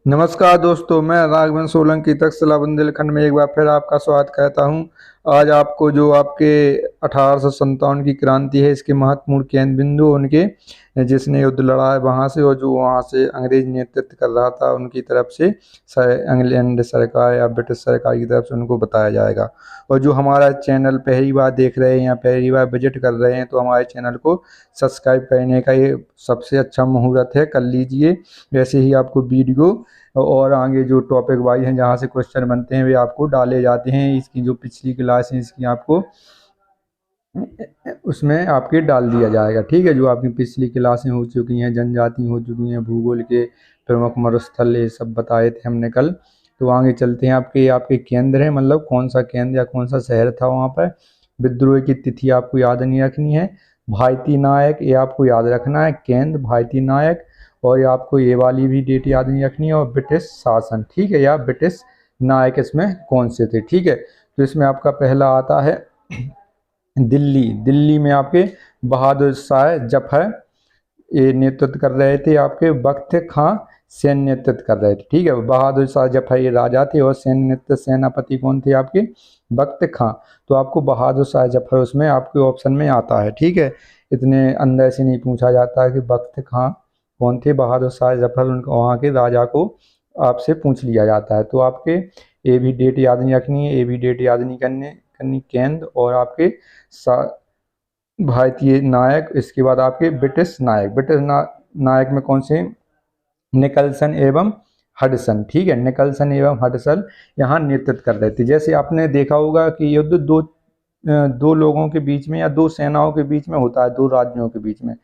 नमस्कार दोस्तों, मैं राघवेंद्र सोलंकी तक्षशिला बुंदेलखंड में एक बार फिर आपका स्वागत कहता हूं। आज आपको जो आपके 1857 की क्रांति है, इसके महत्वपूर्ण केंद्र बिंदु, उनके जिसने युद्ध लड़ा है वहां से, और जो वहां से अंग्रेज नेतृत्व कर रहा था उनकी तरफ से इंग्लैंड सरकार या ब्रिटिश सरकार की तरफ से उनको बताया जाएगा। और जो हमारा चैनल पहली बार देख रहे हैं या पहली बार विजिट कर रहे हैं, तो हमारे चैनल को सब्सक्राइब करने का ये सबसे अच्छा मुहूर्त है, कर लीजिए। वैसे ही आपको वीडियो और आगे जो टॉपिक वाइज हैं, जहाँ से क्वेश्चन बनते हैं, वे आपको डाले जाते हैं। इसकी जो पिछली क्लास है, इसकी आपको उसमें आपके डाल दिया जाएगा। ठीक है, जो आपकी पिछली क्लासें हो चुकी हैं, जनजाति हो चुकी हैं, भूगोल के प्रमुख मरुस्थल, ये सब बताए थे हमने कल। तो आगे चलते हैं। आपके आपके केंद्र है, मतलब कौन सा केंद्र या कौन सा शहर था वहाँ पर। विद्रोह की तिथि आपको याद नहीं रखनी है। भारतीय नायक, ये आपको याद रखना है, केंद्र भारतीय नायक। और ये आपको ये वाली भी डेट याद नहीं रखनी है। और ब्रिटिश शासन, ठीक है, या ब्रिटिश नायक इसमें कौन से थे। ठीक है, तो इसमें आपका पहला आता है दिल्ली। दिल्ली में आपके बहादुर शाह जफर ये नेतृत्व कर रहे थे। आपके बख्त खां सैन्य नेतृत्व कर रहे थे। ठीक है, बहादुर शाह जफर ये राजा थे, और सैन्य नेतृत्व सेनापति कौन थे आपके, बख्त खां। तो आपको बहादुर शाह जफर उसमें आपके ऑप्शन में आता है। ठीक है, इतने अंदर से नहीं पूछा जाता है कि बख्त खां कौन थे। बहादुर शाह जफर उनका वहाँ के राजा को आपसे पूछ लिया जाता है। तो आपके ए भी डेट याद नहीं रखनी है, ए भी डेट याद नहीं करनी केंद्र। और आपके भारतीय नायक, इसके बाद आपके ब्रिटिश नायक। नायक में कौन से, निकलसन एवं हडसन। ठीक है, निकलसन एवं हडसन यहाँ नेतृत्व कर रहे थे। जैसे आपने देखा होगा कि युद्ध दो लोगों के बीच में या दो सेनाओं के बीच में होता है, दो राज्यों के बीच में।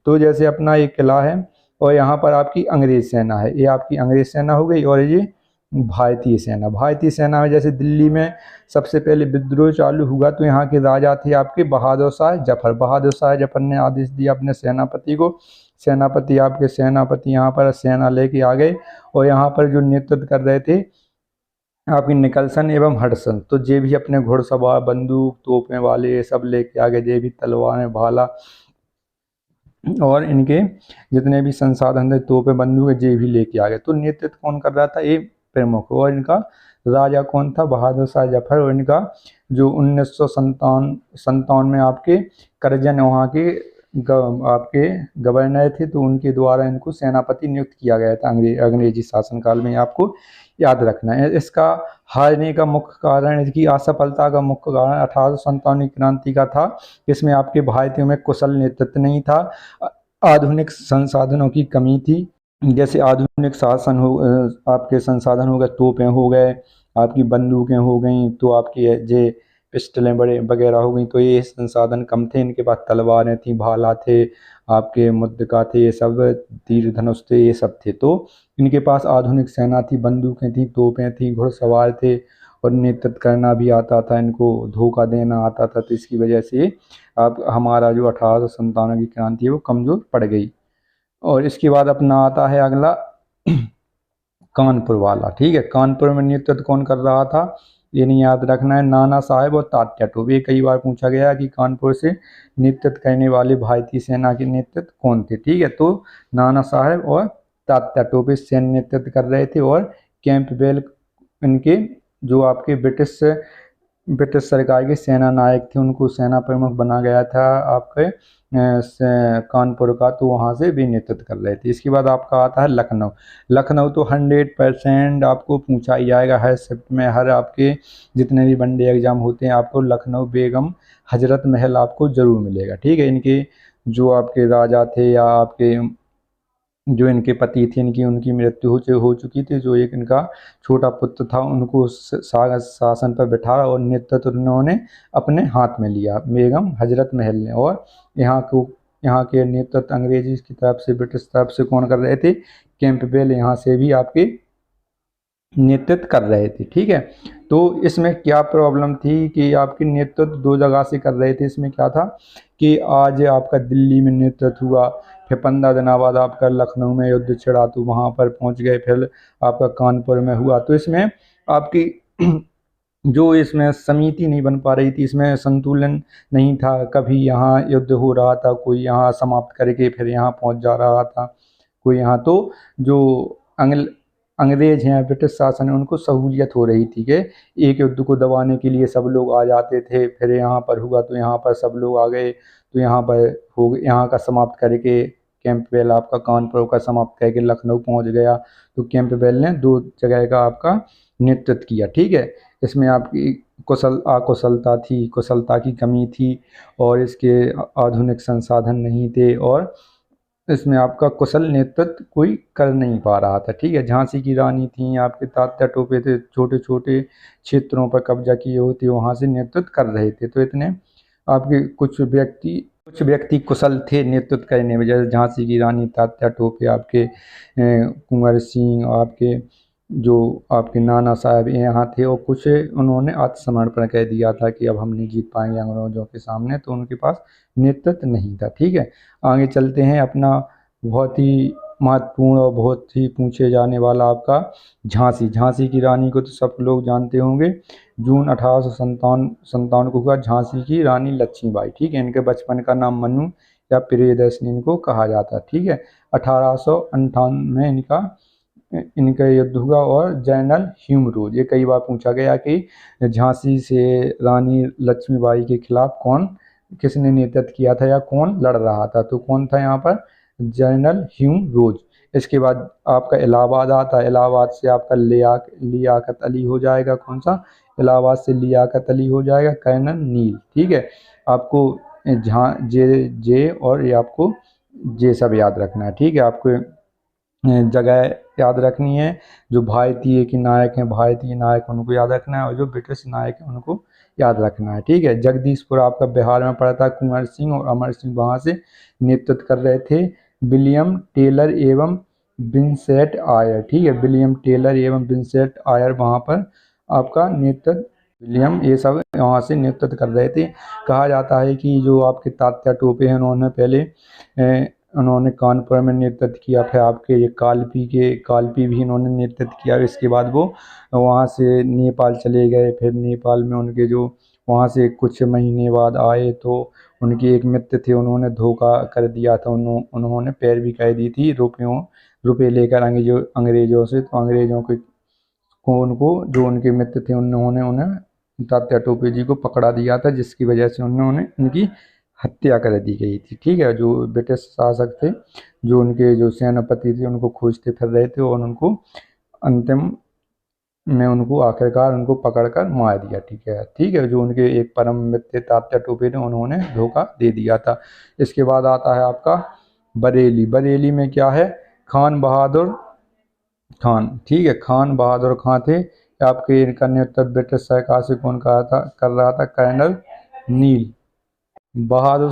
तो जैसे अपना एक किला है, और यहाँ पर आपकी अंग्रेज सेना है, ये आपकी अंग्रेज सेना हो गई, और ये भारतीय सेना। भारतीय सेना में जैसे दिल्ली में सबसे पहले विद्रोह चालू हुआ, तो यहाँ के राजा थे आपके बहादुर शाह जफर। बहादुर शाह जफर ने आदेश दिया अपने सेनापति को। सेनापति यहाँ पर सेना लेके आ गए, और यहाँ पर जो नेतृत्व कर रहे थे आपकी निकलसन एवं हडसन। तो ये भी अपने घुड़सवार, बंदूक, तोपें वाले ये सब लेके आ गए। ये भी तलवारें, भाला और इनके जितने भी संसाधन थे, तोपें, बंदूक, ये भी लेके आ गए। तो नेतृत्व कौन कर रहा था, ये प्रमुख। और इनका राजा कौन था, बहादुर शाह जफर। और इनका जो 1957 में आपके करजन वहाँ के आपके गवर्नर थे, तो उनके द्वारा इनको सेनापति नियुक्त किया गया था अंग्रेजी शासनकाल में। आपको याद रखना है। इसका हारने का मुख्य कारण, इसकी असफलता का मुख्य कारण 1857 की क्रांति का था। इसमें आपके भारतीयों में कुशल नेतृत्व नहीं था, आधुनिक संसाधनों की कमी थी। जैसे आधुनिक शासन हो, आपके संसाधन हो गए, तोपें हो गए, आपकी बंदूकें हो गई, तो आपकी जे पिस्टलें बड़े वगैरह हो गई, तो ये संसाधन कम थे। इनके पास तलवारें थी, भाला थे, आपके मुद्दका थे, ये सब तीर धनुष थे, ये सब थे। तो इनके पास आधुनिक सेना थी, बंदूकें थी, तोपें थी, घुड़सवार थे, और नेतृत्व करना भी आता था, इनको धोखा देना आता था। तो इसकी वजह से अब हमारा जो 1857 की क्रांति है वो कमज़ोर पड़ गई। और इसके बाद अपना आता है अगला कानपुर वाला। ठीक है, कानपुर में नेतृत्व कौन कर रहा था, ये नहीं याद रखना है, नाना साहेब और तात्या टोपे। ये कई बार पूछा गया कि कानपुर से नेतृत्व करने वाले भारतीय सेना के नेतृत्व कौन थे। ठीक है, तो नाना साहेब और तात्या टोपे सैन्य नेतृत्व कर रहे थे। और कैंपबेल इनके जो आपके ब्रिटिश सरकार के सेना नायक थे, उनको सेना प्रमुख बना गया था आपके कानपुर का, तो वहाँ से भी नेतृत्व कर रहे थे। इसके बाद आपका आता है लखनऊ। लखनऊ तो 100% आपको पूछा ही जाएगा हर शिफ्ट में, हर आपके जितने भी वनडे एग्जाम होते हैं, आपको लखनऊ बेगम हजरत महल आपको ज़रूर मिलेगा। ठीक है, इनके जो आपके राजा थे, या आपके जो इनके पति थे, इनकी उनकी मृत्यु हो चुकी थी। जो एक इनका छोटा पुत्र था, उनको शासन पर बिठाया, और नेतृत्व उन्होंने अपने हाथ में लिया, बेगम हजरत महल ने। और यहाँ के नेतृत्व अंग्रेजी की तरफ से, ब्रिटिश तरफ से कौन कर रहे थे, कैंपबेल यहाँ से भी आपके नेतृत्व कर रहे थे। ठीक है, तो इसमें क्या प्रॉब्लम थी कि आपके नेतृत्व दो जगह से कर रहे थे। इसमें क्या था कि आज आपका दिल्ली में नेतृत्व हुआ, फिर 15 दिनों बाद आपका लखनऊ में युद्ध छिड़ा, तो वहाँ पर पहुँच गए, फिर आपका कानपुर में हुआ। तो इसमें आपकी जो इसमें समिति नहीं बन पा रही थी, इसमें संतुलन नहीं था। कभी यहाँ युद्ध हो रहा था, कोई यहाँ समाप्त करके फिर यहाँ पहुँच जा रहा था, कोई यहाँ। तो जो अंग्रेज हैं, ब्रिटिश शासन है, उनको सहूलियत हो रही थी कि एक युद्ध को दबाने के लिए सब लोग आ जाते थे। फिर यहाँ पर हुआ तो यहाँ पर सब लोग आ गए, तो यहाँ पर हो गए, यहाँ का समाप्त करके कैंपबेल आपका कानपुर का समाप्त करके लखनऊ पहुँच गया। तो कैंपबेल ने 2 जगह का आपका नेतृत्व किया। ठीक है, इसमें आपकी अकुशलता थी, कुशलता की कमी थी, और इसके आधुनिक संसाधन नहीं थे, और इसमें आपका कुशल नेतृत्व कोई कर नहीं पा रहा था। ठीक है, झांसी की रानी थी, आपके तात्या टोपे थे, छोटे छोटे क्षेत्रों पर कब्जा किए होते वहां से नेतृत्व कर रहे थे। तो इतने आपके कुछ व्यक्ति कुशल थे नेतृत्व करने में, जैसे झांसी की रानी, तात्या टोपे, आपके कुंवर सिंह, आपके जो आपके नाना साहब यहाँ थे, और कुछ उन्होंने आत्मसमर्पण कर दिया था कि अब हम नहीं जीत पाएंगे अंग्रेजों के सामने, तो उनके पास नेतृत्व नहीं था। ठीक है, आगे चलते हैं। अपना बहुत ही महत्वपूर्ण और बहुत ही पूछे जाने वाला आपका झांसी की रानी को तो सब लोग जानते होंगे। जून 1857 को हुआ झांसी की रानी लक्ष्मीबाई। ठीक है, इनके बचपन का नाम मनु या प्रियदर्शनी इनको कहा जाता। ठीक है, 1858 में इनका युद्ध हुआ, और जनरल ह्यूम, ये कई बार पूछा गया कि झांसी से रानी लक्ष्मीबाई के खिलाफ किसने नेतृत्व किया था या कौन लड़ रहा था, तो कौन था यहाँ पर? General Hume. इसके बाद आपका इलाहाबाद आता है, इलाहाबाद से आपका लियाकत अली हो जाएगा। कौन सा? इलाहाबाद से लियाकत अली हो जाएगा, कर्नल नील। ठीक है, आपको जे और ये आपको जे सब याद रखना है। ठीक है, आपको जगह याद रखनी है। जो भारतीय के नायक हैं, भारतीय नायक उनको याद रखना है, और जो ब्रिटिश नायक हैं उनको याद रखना है। ठीक है, जगदीशपुर आपका बिहार में पड़ा था। कुंवर सिंह और अमर सिंह वहाँ से नेतृत्व कर रहे थे। विलियम टेलर एवं विंसेंट आयर। ठीक है, विलियम टेलर एवं विंसेंट आयर वहाँ पर आपका नेतृत्व, विलियम ये सब वहाँ से नेतृत्व कर रहे थे। कहा जाता है कि जो आपके तात्या टोपे हैं उन्होंने कानपुर में नेतृत्व किया, फिर आपके ये कालपी भी इन्होंने नेतृत्व किया। इसके बाद वो वहाँ से नेपाल चले गए, फिर नेपाल में उनके जो वहाँ से कुछ महीने बाद आए, तो उनके एक मित्र थे, उन्होंने धोखा कर दिया था, उन्होंने पैरवी कर दी थी रुपए लेकर अंग्रेजों से। तो अंग्रेजों को उनको जो उनके मित्र थे उन्होंने उन्हें तात्या टोपे जी को पकड़ा दिया था, जिसकी वजह से उन्होंने उनकी हत्या कर दी गई थी। ठीक है, जो ब्रिटिश शासक थे, जो उनके जो सेनापति थे, उनको खोजते फिर रहे थे, और उनको अंतिम में उनको आखिरकार उनको पकड़कर मार दिया। ठीक है, जो उनके एक परम मित्र तात्या टोपे थे, उन्होंने धोखा दे दिया था। इसके बाद आता है आपका बरेली में क्या है? खान बहादुर खान। ठीक है, खान बहादुर खान थे। आपके इनका नेतृत्व ब्रिटिश सरकार से कौन कर रहा था? कर्नल नील बहादुर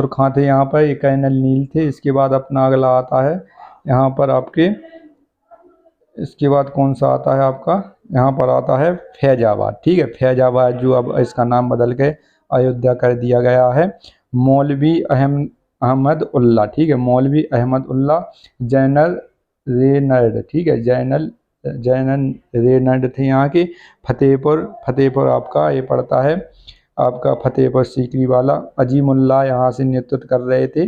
खान थे यहाँ पर, ये कर्नल नील थे। इसके बाद अपना अगला आता है यहाँ पर आपके, इसके बाद कौन सा आता है आपका? यहाँ पर आता है फैजाबाद। ठीक है, फैजाबाद जो अब इसका नाम बदल के अयोध्या कर दिया गया है। मौलवी अहमद उल्ला। ठीक है, मौलवी अहमद उल्ला जैनल रेनल्ड। ठीक है, जैनल रेनल्ड थे यहाँ के। फतेहपुर आपका ये पड़ता है, आपका फतेहपुर सीकरी वाला। अजीमुल्ला यहाँ से नेतृत्व कर रहे थे।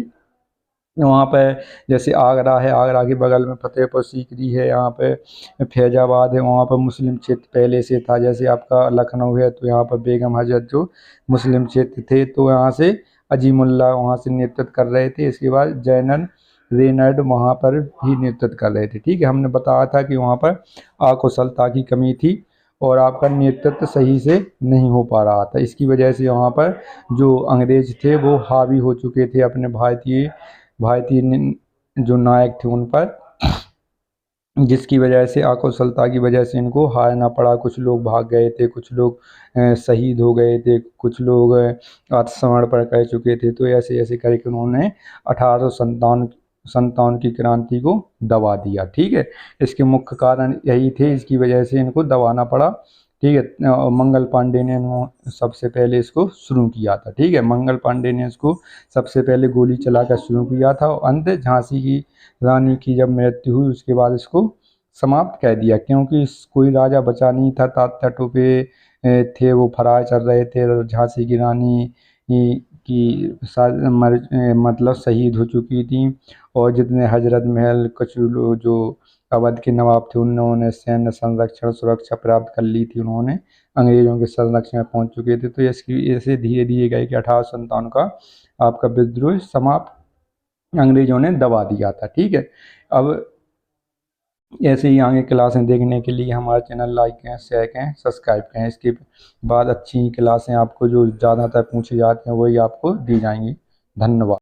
वहाँ पे जैसे आगरा है, आगरा के बगल में फतेहपुर सीकरी है, यहाँ पे फैजाबाद है, वहाँ पर मुस्लिम क्षेत्र पहले से था। जैसे आपका लखनऊ है, तो यहाँ पर बेगम हजरत जो मुस्लिम क्षेत्र थे, तो यहाँ से अजीमुल्ला वहाँ से नेतृत्व कर रहे थे। इसके बाद जैनल रेनल्ड वहाँ पर भी नेतृत्व कर रहे थे। ठीक है, हमने बताया था कि वहाँ पर अकुशलता की कमी थी, और आपका नेतृत्व सही से नहीं हो पा रहा था। इसकी वजह से वहाँ पर जो अंग्रेज थे वो हावी हो चुके थे अपने भारतीय जो नायक थे उन पर, जिसकी वजह से अकुशलता की वजह से इनको हारना पड़ा। कुछ लोग भाग गए थे, कुछ लोग शहीद हो गए थे, कुछ लोग आत्मसमर्पण कर चुके थे। तो ऐसे ऐसे करके उन्होंने 1857 की क्रांति को दबा दिया। ठीक है, इसके मुख्य कारण यही थे, इसकी वजह से इनको दबाना पड़ा। ठीक है, मंगल पांडे ने सबसे पहले इसको शुरू किया था। ठीक है, मंगल पांडे ने इसको सबसे पहले गोली चलाकर शुरू किया था, और अंत झांसी की रानी की जब मृत्यु हुई उसके बाद इसको समाप्त कर दिया, क्योंकि कोई राजा बचा नहीं था। तात्या टोपे थे, वो फरार चल रहे थे। झांसी की रानी की मतलब शहीद हो चुकी थी, और जितने हजरत महल कुछ जो अवध के नवाब थे, उन्होंने सैन्य संरक्षण सुरक्षा प्राप्त कर ली थी, उन्होंने अंग्रेजों के संरक्षण में पहुंच चुके थे। तो इसकी ऐसे धीरे धीरे गए कि 1857 का आपका विद्रोह समाप्त अंग्रेजों ने दबा दिया था। ठीक है, अब ऐसे ही आगे क्लासें देखने के लिए हमारा चैनल लाइक करें, शेयर करें, सब्सक्राइब करें। इसके बाद अच्छी क्लासें आपको जो ज़्यादातर पूछी जाती हैं वही आपको दी जाएंगी। धन्यवाद।